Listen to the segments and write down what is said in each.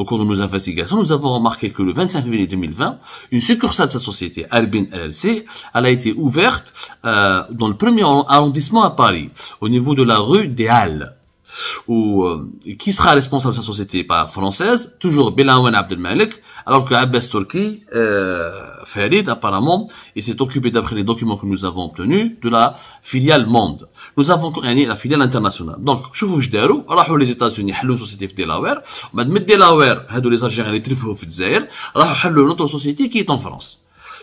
au cours de nos investigations, nous avons remarqué que le 25 février 2020, une succursale de cette société, Albin LLC, elle a été ouverte dans le premier arrondissement à Paris, au niveau de la rue des Halles. Qui sera responsable de sa société française? Toujours Belaouane Abdelmalek, alors que Abbas Turki, Farid, apparemment, il s'est occupé, d'après les documents que nous avons obtenus, de la filiale Monde. Nous avons la filiale internationale. Donc, شوفوا واش داروا، راحوا les États-Unis حلوا société في Delaware، بعد من Delaware هادو les Algériens اللي تلفوا في الجزائر، راحوا حلوا notre société qui est en France.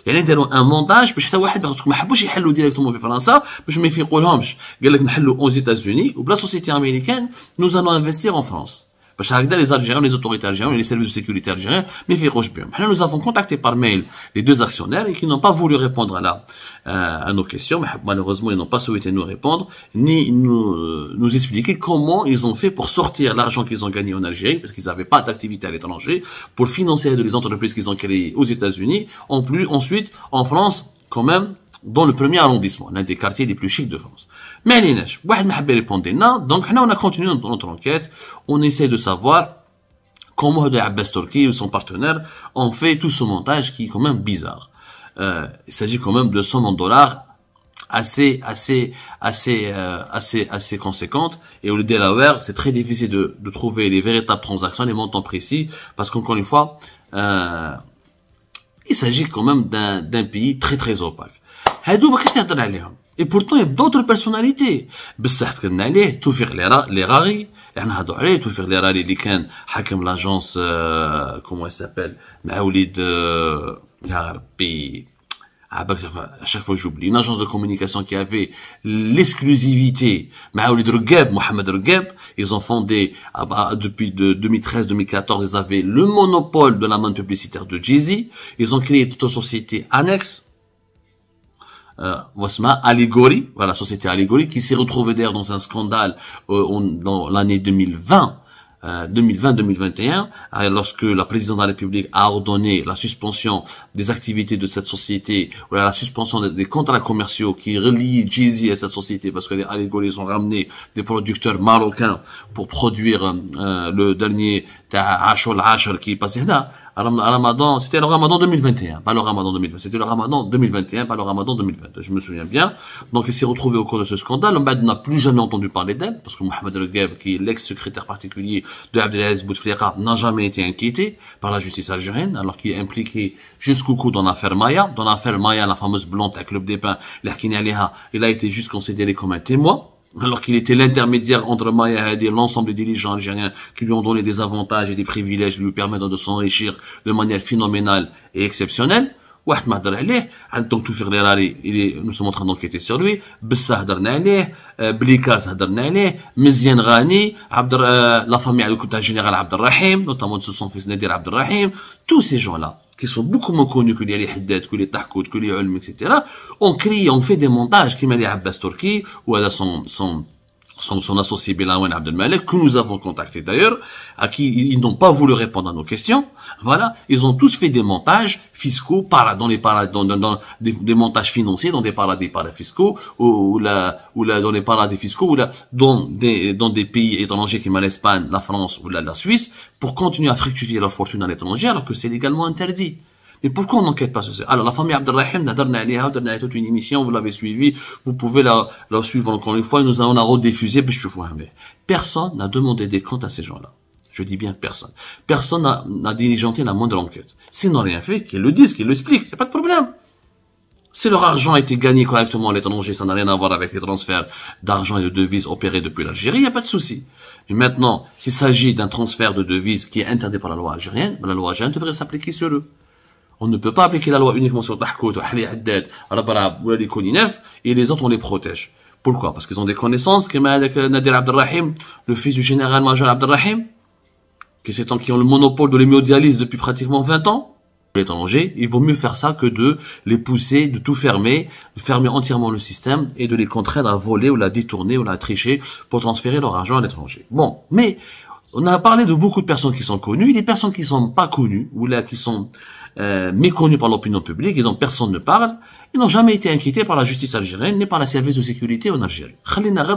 يعني داروا ان مونتاج باش حتى واحد ما حبوش يحلوا ديريكتومون في فرنسا باش ما يفيقولهمش، قال لك نحلوا aux États-Unis وبلا société américaine nous allons investir en France. باش هكذا les Algériens, les autorités algériennes et les services de sécurité algériens ما يفيقوش بهم. حنا nous avons contacté par mail les deux actionnaires et qui n'ont pas voulu répondre à nos questions. Malheureusement, ils n'ont pas souhaité nous répondre ni nous expliquer comment ils ont fait pour sortir l'argent qu'ils ont gagné en Algérie, parce qu'ils n'avaient pas d'activité à l'étranger, pour financer les entreprises qu'ils ont créées aux États-Unis, ensuite en France, quand même, dans le premier arrondissement, l'un des quartiers les plus chics de France. Mais عليناش واحد ما حب يريبوندي لنا، donc on a continué notre enquête, on essaie de savoir comment Abbas Turki ou son partenaire ont fait tout ce montage qui est quand même bizarre. Il s'agit quand même de sommes en dollars assez conséquentes, et au Delaware, c'est très difficile de trouver les véritables transactions, les montants précis, parce qu'encore une fois, il s'agit quand même d'un pays très très opaque. هادو ما كاش نهضر عليهم. Et pourtant, il y a d'autres personnalités. بصح تكلمنا عليه توفيق ليراري، يعني نهضروا عليه توفيق ليراري اللي كان حاكم لاجونس كومون سابيل مع وليد يا ربي à chaque fois j'oublie, une agence de communication qui avait l'exclusivité, Maoulid Rugab, Mohamed Rugab, ils ont fondé, depuis 2013-2014, ils avaient le monopole de la manne publicitaire de Jay-Z, ils ont créé toute une société annexe, Allegory, voilà, société Allegory, qui s'est retrouvée d'ailleurs dans un scandale dans l'année 2020-2021, lorsque la présidente de la République a ordonné la suspension des activités de cette société, ou la suspension des contrats commerciaux qui relient Jay-Z à cette société, parce que les Allegory ont ramené des producteurs marocains pour produire le dernier Ashol Ashol qui est passé là. Ramadan, c'était le Ramadan 2021, pas le Ramadan 2020, c'était le Ramadan 2021, pas le Ramadan 2022, je me souviens bien. Donc il s'est retrouvé au cours de ce scandale. On n'a plus jamais entendu parler d'elle, parce que Mohamed Rugab, qui est l'ex-secrétaire particulier de Abdelaziz Bouteflika, n'a jamais été inquiété par la justice algérienne, alors qu'il est impliqué jusqu'au cou dans l'affaire Maya. Dans l'affaire Maya, la fameuse blonde à Club des Pins, il a été juste considéré comme un témoin, alors qu'il était l'intermédiaire entre Maya et l'ensemble des dirigeants algériens qui lui ont donné des avantages et des privilèges lui permettant de s'enrichir de manière phénoménale et exceptionnelle. واحد ما هضر عليه عندهم توفيق ليراري nous sommes en train d'enquêter sur lui, بسا هضرنا عليه, بليكاس هضرنا عليه, مزيان غاني, la famille du général Abdelrahim, notamment de son fils Nadir Abdelrahim, tous ces gens-là qui sont beaucoup moins connus que les Haddad, que les Tahkout, que les Ulm, etc., ont fait des montages qui m'a dit Abbas Turki, ou à son associé Belaouane Abdelmalek, que nous avons contacté d'ailleurs, à qui ils n'ont pas voulu répondre à nos questions. Voilà, ils ont tous fait des montages fiscaux dans des montages financiers dans des paradis fiscaux, dans les paradis fiscaux, dans des pays étrangers comme l'Espagne, la France ou la Suisse, pour continuer à fructifier leur fortune à l'étranger alors que c'est légalement interdit. Mais pourquoi on n'enquête pas sur ça? Alors, la famille Abdelrahim, on a toute une émission, vous l'avez suivi, vous pouvez la suivre encore une fois, on a rediffusé, personne n'a demandé des comptes à ces gens-là. Je dis bien personne. Personne n'a diligenté la moindre enquête. S'ils n'ont rien fait, qu'ils le disent, qu'ils l'expliquent, il n'y a pas de problème. Si leur argent a été gagné correctement à l'étranger, ça n'a rien à voir avec les transferts d'argent et de devises opérés depuis l'Algérie, il n'y a pas de souci. Mais maintenant, s'il s'agit d'un transfert de devises qui est interdit par la loi algérienne, la loi algérienne devrait s'appliquer sur eux. On ne peut pas appliquer la loi uniquement sur Tahkout, Ahli Haddad, Rabarab ou les Koninef, et les autres on les protège. Pourquoi? Parce qu'ils ont des connaissances, comme Nadir Abdelrahim, le fils du général-major Abdelrahim, qui ont le monopole de l'hémodialyse depuis pratiquement 20 ans. L'étranger, il vaut mieux faire ça que de les pousser, de tout fermer, de fermer entièrement le système et de les contraindre à voler ou la détourner ou la tricher pour transférer leur argent à l'étranger. Bon, mais on a parlé de beaucoup de personnes qui sont connues, et des personnes qui sont pas connues ou là qui sont méconnus par l'opinion publique et dont personne ne parle. Ils n'ont jamais été inquiétés par la justice algérienne ni par la service de sécurité en Algérie.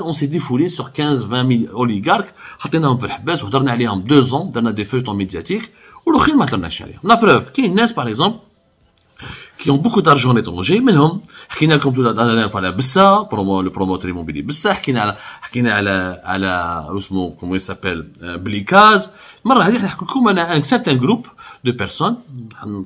On s'est défoulé sur 15-20 000 oligarques, on a 2 ans, on a des feuilletons médiatiques, la preuve, qui est une NES par exemple, qui ont beaucoup d'argent à l'étranger, منهم حكينا لكم tout la dernière fois على بسا le promoteur immobilier بسا حكينا على اسمه comment il s'appelle بليكاز المره هذه نحكي لكم انا un certain groupe de personnes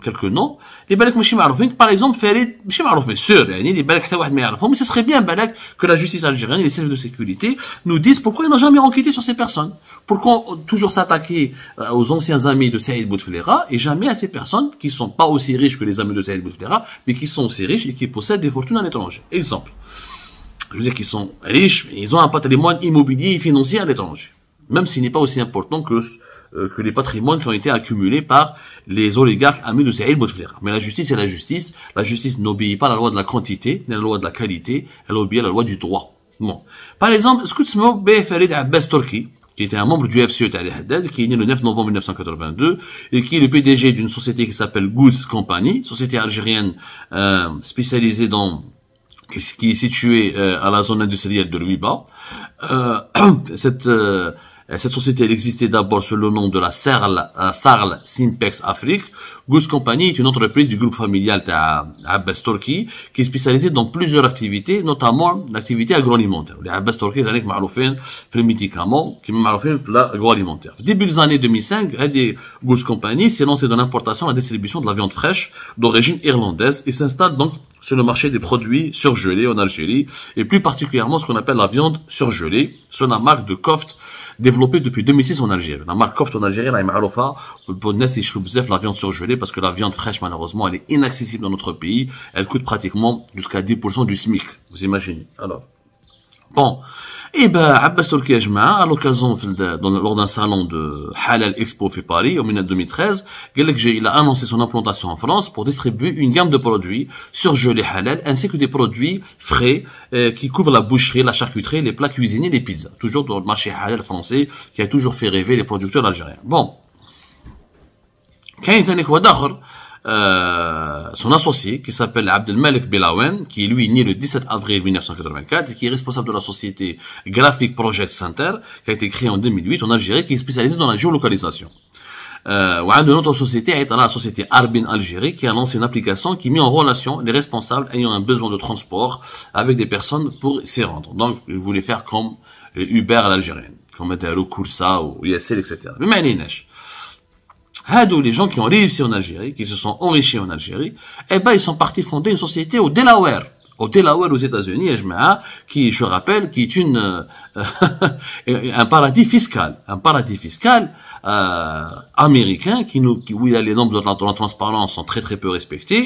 quelques noms اللي بالك ماشي معروفين par exemple فريد ماشي معروفين sûr يعني اللي بالك حتى واحد ما يعرفهم mais ce serait bien بالك que la justice algérienne et les services de sécurité nous disent pourquoi ils n'ont jamais enquêté sur ces personnes, pourquoi toujours s'attaquer aux anciens amis de Saïd Bouteflika et jamais à ces personnes qui sont pas aussi riches que les amis de Saïd Bouteflika mais qui sont aussi riches et qui possèdent des fortunes à l'étranger. Exemple. Je veux dire qu'ils sont riches, mais ils ont un patrimoine immobilier et financier à l'étranger. Même s'il n'est pas aussi important que les patrimoines qui ont été accumulés par les oligarques amis de Saïd Bouteflika. Mais la justice est la justice. La justice n'obéit pas à la loi de la quantité, ni à la loi de la qualité. Elle obéit à la loi du droit. Bon. Par exemple, est-ce que tu sais, Farid Abbas Torki, qui était un membre du FCE Tali Haddad, qui est né le 9 novembre 1982, et qui est le PDG d'une société qui s'appelle Goods Company, société algérienne spécialisée qui est située à la zone industrielle de Louiba. Cette société, elle existait d'abord sous le nom de la Sarl Simpex Afrique. Goods Company est une entreprise du groupe familial d'Abbas Torki qui est spécialisée dans plusieurs activités, notamment l'activité agroalimentaire. Les Abbas Torki, c'est avec معروفين في médicaments, qui sont معروفين في l'agroalimentaire. Début des années 2005, Goods Company s'est lancé dans l'importation et la distribution de la viande fraîche d'origine irlandaise et s'installe donc sur le marché des produits surgelés en Algérie et plus particulièrement ce qu'on appelle la viande surgelée sur la marque de Koft développée depuis 2006 en Algérie. La marque Koft en Algérie, elle est معروفة بالناس يشربوا بزاف la viande surgelée parce que la viande fraîche malheureusement elle est inaccessible dans notre pays. Elle coûte pratiquement jusqu'à 10% du SMIC. Vous imaginez. Alors bon. Et ben, Abbas Torki Ajma, à l'occasion, lors d'un salon de Halal Expo fait Paris, en 2013, il a annoncé son implantation en France pour distribuer une gamme de produits surgelés halal, ainsi que des produits frais, qui couvrent la boucherie, la charcuterie, les plats cuisinés, les pizzas. Toujours dans le marché halal français, qui a toujours fait rêver les producteurs algériens. Bon. Son associé, qui s'appelle Abdelmalek Belawen, qui est lui né le 17 avril 1984 et qui est responsable de la société Graphic Project Center, qui a été créée en 2008 en Algérie, qui est spécialisée dans la géolocalisation. وعنده une autre société, la société Arbin Algérie, qui a lancé une application qui met en relation les responsables ayant un besoin de transport avec des personnes pour s'y rendre. Donc, il voulait faire comme Uber à l'algérienne, comme Kursa ou Yassel, etc. Mais معنيناش. Les gens qui ont réussi en Algérie, qui se sont enrichis en Algérie, eh ben, ils sont partis fonder une société au Delaware aux États-Unis, qui, je rappelle, qui est un paradis fiscal, américain, où les normes de la transparence sont très très peu respectées,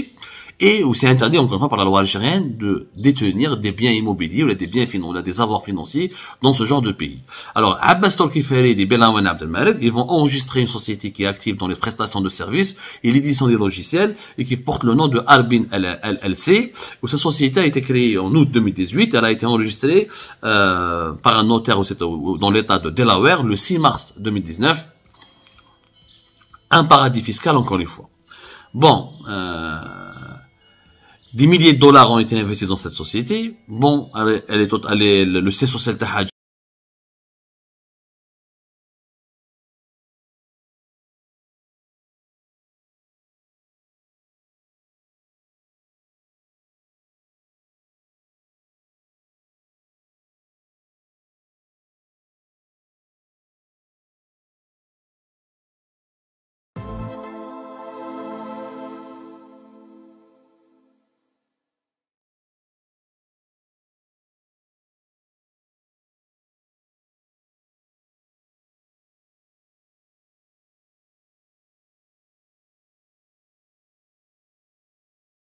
et où c'est interdit encore une fois par la loi algérienne de détenir des biens immobiliers ou des biens financiers, des avoirs financiers dans ce genre de pays. Alors, Abbas Torki Farid et Belawen Abdelmalek, ils vont enregistrer une société qui est active dans les prestations de services et l'édition des logiciels et qui porte le nom de Arbin LLC, où cette société a été créée en août 2018. Elle a été enregistrée par un notaire dans l'état de Delaware le 6 mars 2019. Un paradis fiscal encore une fois. Bon, des milliers de dollars ont été investis dans cette société. Bon, le siège social